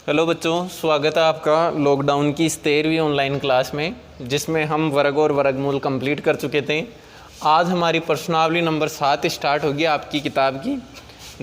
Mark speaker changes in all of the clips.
Speaker 1: Hello बच्चों, स्वागत है आपका लॉकडाउन की इस 13वीं ऑनलाइन क्लास में, जिसमें हम वर्ग और वर्गमूल कंप्लीट कर चुके थे। आज हमारी प्रश्नावली नंबर 7 स्टार्ट होगी आपकी किताब की।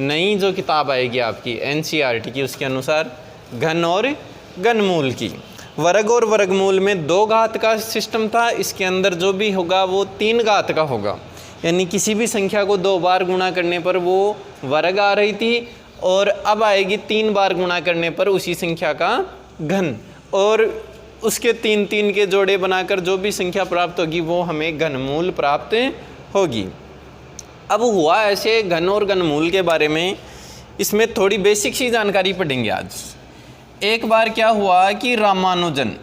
Speaker 1: नई जो किताब आएगी आपकी NCERT की, उसके अनुसार घन और घनमूल की। वर्ग और वर्गमूल में 2 घात का सिस्टम था, इसके अंदर जो भी होगा वो 3 घात का होगा, यानी किसी भी संख्या को 2 बार गुणा करने पर वो वर्ग आ रही थी, और अब आएगी 3 बार गुणा करने पर उसी संख्या का घन, और उसके 3 के जोड़े बनाकर जो भी संख्या प्राप्त होगी वो हमें घनमूल प्राप्त होगी। अब हुआ ऐसे घन और घनमूल के बारे में, इसमें थोड़ी बेसिक सी जानकारी पढ़ेंगे आज। एक बार क्या हुआ कि रामानुजन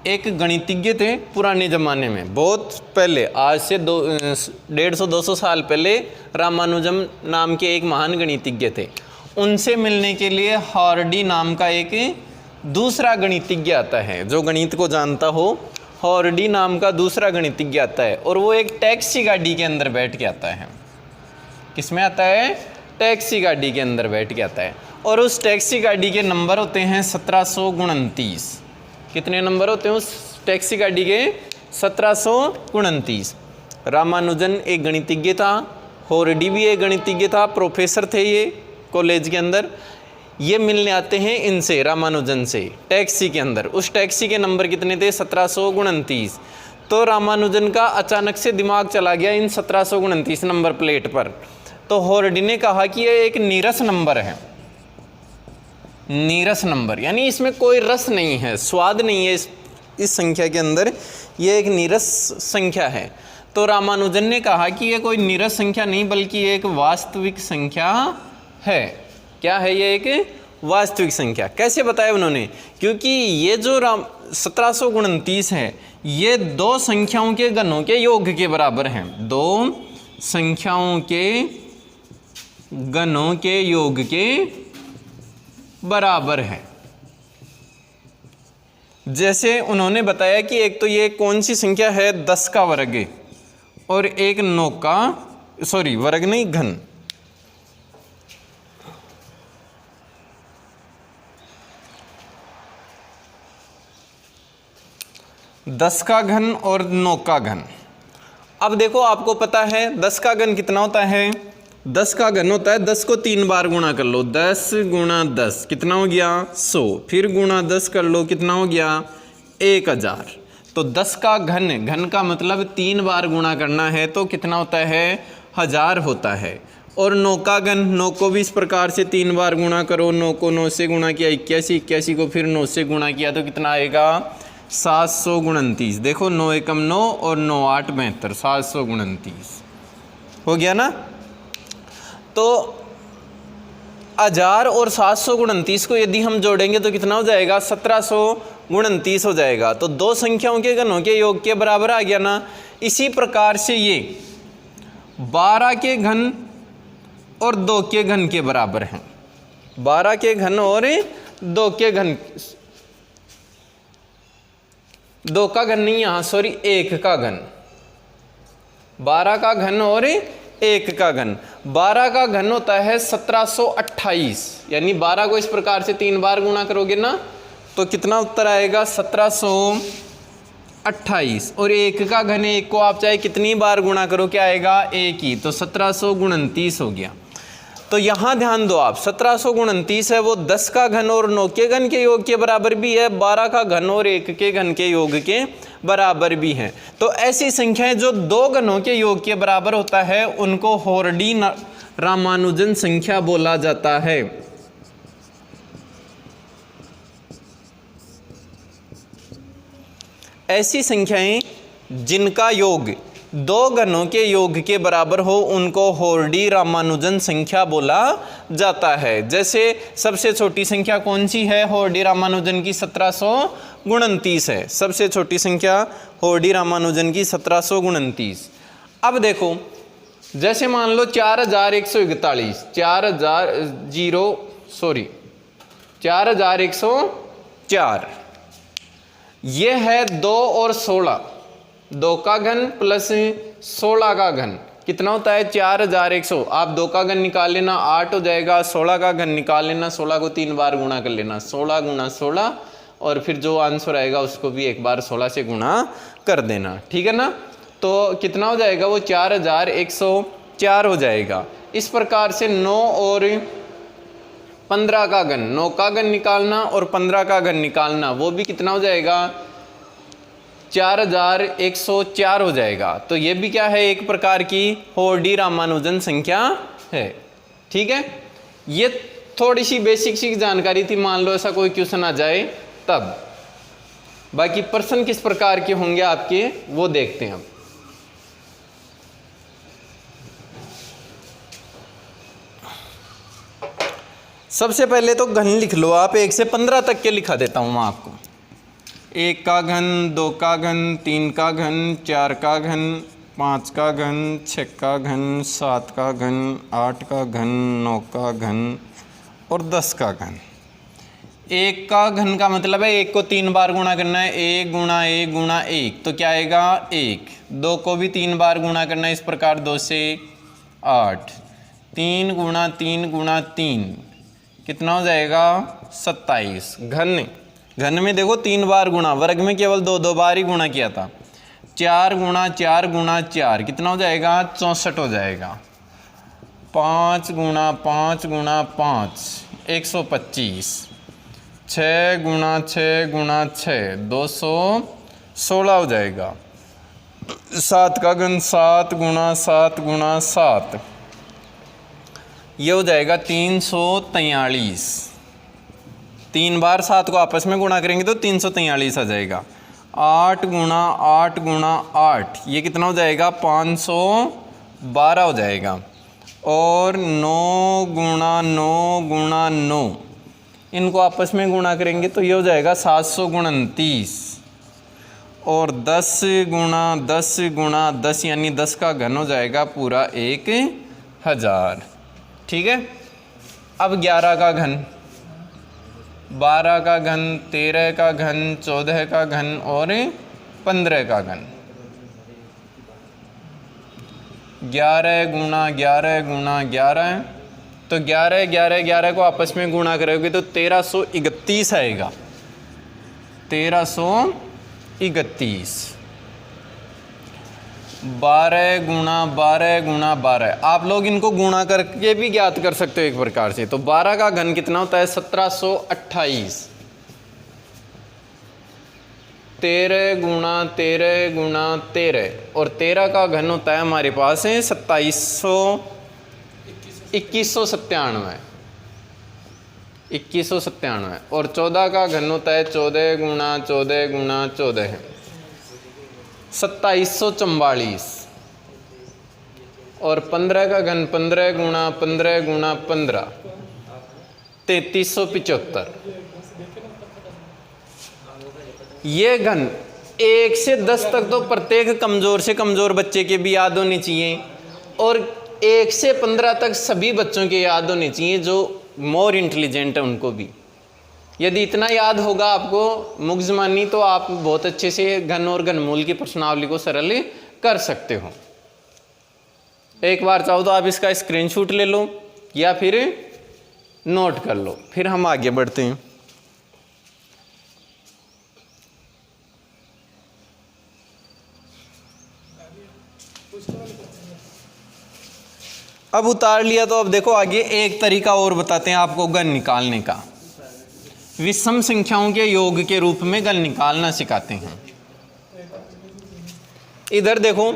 Speaker 1: एक गणितज्ञ थे पुराने ज़माने में, बहुत पहले, आज से 150-200 साल पहले रामानुजम नाम के एक महान गणितज्ञ थे। उनसे मिलने के लिए हार्डी नाम का एक दूसरा गणितज्ञ आता है, जो गणित को जानता हो। हार्डी नाम का दूसरा गणितज्ञ आता है, और वो एक टैक्सी गाड़ी के अंदर बैठ के आता है। किसमें आता है? टैक्सी गाड़ी के अंदर बैठ के आता है, और उस टैक्सी गाड़ी के नंबर होते हैं 1729। कितने नंबर होते हैं उस टैक्सी गाड़ी के? 1729। रामानुजन एक गणितज्ञ था, हार्डी भी एक गणितज्ञ था, प्रोफेसर थे ये कॉलेज के अंदर। ये मिलने आते हैं इनसे, रामानुजन से, टैक्सी के अंदर। उस टैक्सी के नंबर कितने थे? 1729। तो रामानुजन का अचानक से दिमाग चला गया इन 1729 नंबर प्लेट पर। तो हार्डी ने कहा कि ये एक नीरस नंबर है। नीरस नंबर यानी इसमें कोई रस नहीं है, स्वाद नहीं है इस संख्या के अंदर, ये एक नीरस संख्या है। तो रामानुजन ने कहा कि ये कोई नीरस संख्या नहीं, बल्कि ये एक वास्तविक संख्या है। क्या है ये? एक वास्तविक संख्या। कैसे बताया उन्होंने? क्योंकि ये जो 1729 है, ये 2 संख्याओं के घनों के योग के बराबर हैं। 2 संख्याओं के घनों के योग के बराबर है। जैसे उन्होंने बताया कि एक तो ये कौन सी संख्या है? 10 का वर्ग, और एक 9 का, सॉरी वर्ग नहीं, घन। 10 का घन और 9 का घन। अब देखो, आपको पता है 10 का घन कितना होता है? 10 का घन होता है, 10 को 3 बार गुणा कर लो, 10 गुणा 10 कितना हो गया? 100। फिर गुणा 10 कर लो, कितना हो गया? 1000। तो 10 का घन, घन का मतलब 3 बार गुणा करना है, तो कितना होता है? 1000 होता है। और 9 का घन, 9 को भी इस प्रकार से 3 बार गुणा करो। 9 को 9 से गुणा किया 81, 81 को फिर 9 से गुणा किया तो कितना आएगा? 729। देखो, 9 एकम 9 और 9 8 72, 729 हो गया ना। तो 1000 और 729 को यदि हम जोड़ेंगे तो कितना हो जाएगा? 1729 हो जाएगा। तो 2 संख्याओं के घनों के योग के बराबर आ गया ना। इसी प्रकार से ये 12 के घन और 2 के घन के बराबर हैं। 12 के घन और 2 के घन, 2 का घन नहीं, यहाँ सॉरी 1 का घन। 12 का घन और 1 का घन। 12 का घन होता है 1728, यानी 12 को इस प्रकार से 3 बार गुणा करोगे ना, तो कितना उत्तर आएगा? 1728। और 1 का घन, 1 को आप चाहे कितनी बार गुणा करो, क्या आएगा? 1 ही, तो 1729 हो गया। तो यहाँ ध्यान दो आप, 1729 है वो 10 का घन और 9 के घन के योग के बराबर भी है, 12 का घन और 1 के घन के योग के बराबर भी है। तो ऐसी संख्याएं जो 2 घनों के योग के बराबर होता है, उनको हार्डी रामानुजन संख्या बोला जाता है। ऐसी संख्याएं जिनका योग 2 घनों के योग के बराबर हो, उनको हार्डी रामानुजन संख्या बोला जाता है। जैसे सबसे छोटी संख्या कौन सी है? हार्डी रामानुजन की 1729 है। सबसे छोटी संख्या हार्डी रामानुजन की 1729। अब देखो, जैसे मान लो 4141, 4104, ये है 2 और 16, 2 का घन प्लस 16 का घन, कितना होता है 4100। आप 2 का घन निकाल लेना 8 हो जाएगा, 16 का घन निकाल लेना, 16 को 3 बार गुणा कर लेना, 16 गुणा 16, और फिर जो आंसर आएगा उसको भी एक बार 16 से गुणा कर देना, ठीक है ना। तो कितना हो जाएगा वो 4104 हो जाएगा। इस प्रकार से 9 और 15 का घन, 9 का घन निकालना और 15 का घन निकालना, वो भी कितना हो जाएगा 4104 हो जाएगा। तो ये भी क्या है, एक प्रकार की होडी रामानुजन संख्या है, ठीक है। ये थोड़ी सी बेसिक सी जानकारी थी, मान लो ऐसा कोई क्वेश्चन आ जाए तब। बाकी प्रश्न किस प्रकार के होंगे आपके वो देखते हैं अब। सबसे पहले तो घन लिख लो आप, 1 से 15 तक के लिखा देता हूं मैं आपको। 1 का घन, 2 का घन, 3 का घन, 4 का घन, 5 का घन, 6 का घन, 7 का घन, 8 का घन, 9 का घन और 10 का घन। 1 का घन का मतलब है 1 को 3 बार गुणा करना है, 1 गुणा 1 गुणा 1, तो क्या आएगा 1। 2 को भी 3 बार गुणा करना है, इस प्रकार 2 से 8। 3 गुणा 3 गुणा 3 कितना हो जाएगा 27। घन में देखो 3 बार गुणा, वर्ग में केवल 2 बार ही गुणा किया था। 4 गुणा 4 गुणा 4 कितना हो जाएगा 64 हो जाएगा। 5 गुणा 5 गुणा 5 125। 6 गुणा 6 गुणा 6 216 हो जाएगा। 7 का घन 7 गुणा 7 गुणा 7 ये हो जाएगा 343। 3 बार 7 को आपस में गुणा करेंगे तो 343 आ जाएगा। 8 गुणा 8 गुणा 8 ये कितना हो जाएगा 512 हो जाएगा। और 9 गुणा 9 गुणा 9 इनको आपस में गुणा करेंगे तो ये हो जाएगा 729। और 10 गुणा 10 गुणा 10 यानी 10 का घन हो जाएगा पूरा 1000, ठीक है। अब 11 का घन, 12 का घन, 13 का घन, 14 का घन और 15 का घन। 11 गुणा 11 गुणा 11 तो 11 11 11 को आपस में गुणा करोगे तो 1331 आएगा। 1331। 12 गुणा 12 गुणा 12 आप लोग इनको गुणा करके भी ज्ञात कर सकते हो एक प्रकार से। तो 12 का घन कितना होता है 1728। 13 गुणा 13 गुणा 13 और 13 का घन होता है हमारे पास है 2197। 2197 और 14 का घन होता है 14 गुणा 14 गुणा 14 है 2744। और 15 का घन 15 गुणा 15 गुणा 15 3375। ये घन 1 से 10 तक तो प्रत्येक कमजोर से कमजोर बच्चे के भी याद होने चाहिए, और 1 से 15 तक सभी बच्चों के याद होने चाहिए जो मोर इंटेलिजेंट है उनको भी। यदि इतना याद होगा आपको मुगजमानी तो आप बहुत अच्छे से घन और घनमूल की प्रश्नावली को सरल कर सकते हो। एक बार चाहो तो आप इसका स्क्रीनशॉट ले लो या फिर नोट कर लो, फिर हम आगे बढ़ते हैं। अब उतार लिया तो अब देखो आगे एक तरीका और बताते हैं आपको घन निकालने का। विषम संख्याओं के योग के रूप में घन निकालना सिखाते हैं। इधर देखो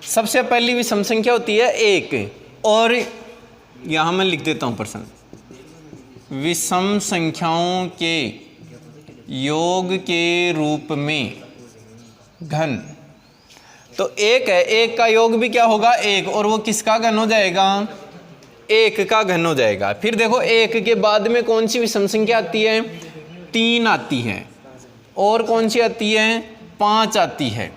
Speaker 1: सबसे पहली विषम संख्या होती है 1, और यहां मैं लिख देता हूं प्रश्न, विषम संख्याओं के योग के रूप में घन। तो 1 है, 1 का योग भी क्या होगा 1, और वो किसका घन हो जाएगा 1 का घन हो जाएगा। फिर देखो 1 के बाद में कौन सी विषम संख्या आती है 3 आती है, और कौन सी आती है 5 आती है।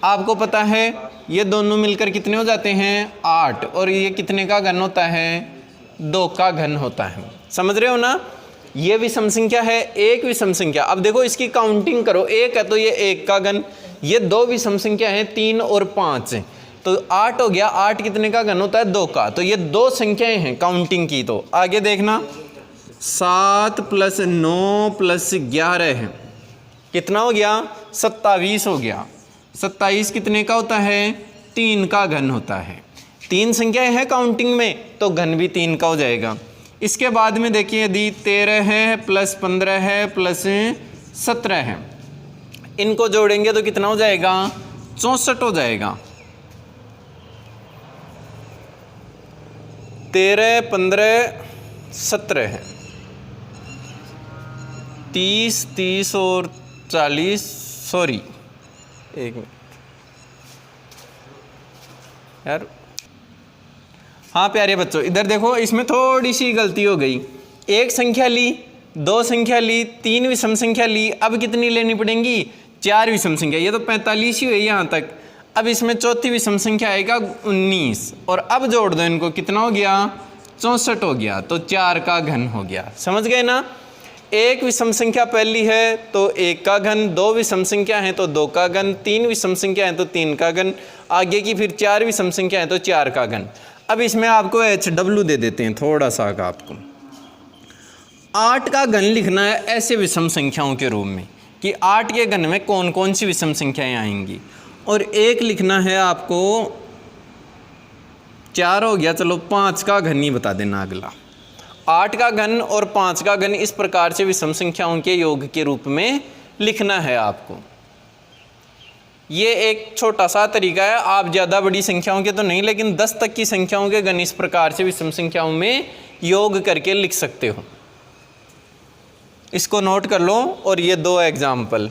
Speaker 1: आपको पता है ये दोनों मिलकर कितने हो जाते हैं 8, और ये कितने का घन होता है 2 का घन होता है। समझ रहे हो ना, ये विषम संख्या है एक विषम संख्या। अब देखो इसकी काउंटिंग करो, 1 है तो ये 1 का घन, ये 2 विषम संख्या है 3 और 5, तो 8 हो गया। 8 कितने का घन होता है? 2 का। तो ये 2 संख्याएं हैं काउंटिंग की। तो आगे देखना, 7 + 9 + 11 है, कितना हो गया? 27 हो गया। 27 कितने का होता है? 3 का घन होता है। 3 संख्याएं हैं काउंटिंग में, तो घन भी 3 का हो जाएगा। इसके बाद में देखिए, यदि 13 है + 15 है + 17 है, इनको जोड़ेंगे तो कितना हो जाएगा? 64 हो जाएगा। 13, 15, 17 है, 30, 30 और 40, सॉरी 1 मिनट यार, हाँ प्यारे बच्चों इधर देखो, इसमें थोड़ी सी गलती हो गई। एक संख्या ली, 2 संख्या ली, 3 विषम संख्या ली, अब कितनी लेनी पड़ेंगी? 4 विषम संख्या। ये तो 45 ही हुई यहाँ तक। अब इसमें चौथी विषम संख्या आएगा 19, और अब जोड़ दो इनको, कितना हो गया? 64 हो गया। तो 4 का घन हो गया। समझ गए ना? एक विषम संख्या पहली है तो 1 का घन, 2 विषम संख्या है तो 2 का घन, 3 विषम संख्या है तो 3 का घन, आगे की फिर 4 विषम संख्या है तो 4 का घन। अब इसमें आपको HW दे देते हैं थोड़ा सा का आपको। 8 का घन लिखना है ऐसे विषम संख्याओं के रूप में कि 8 के घन में कौन कौन सी विषम संख्याएं आएंगी, और 1 लिखना है आपको, 4 हो गया, चलो 5 का घन ही बता देना अगला। 8 का घन और 5 का घन इस प्रकार से विषम संख्याओं के योग के रूप में लिखना है आपको। ये एक छोटा सा तरीका है, आप ज़्यादा बड़ी संख्याओं के तो नहीं, लेकिन 10 तक की संख्याओं के घन इस प्रकार से विषम संख्याओं में योग करके लिख सकते हो। इसको नोट कर लो। और ये 2 एग्जाम्पल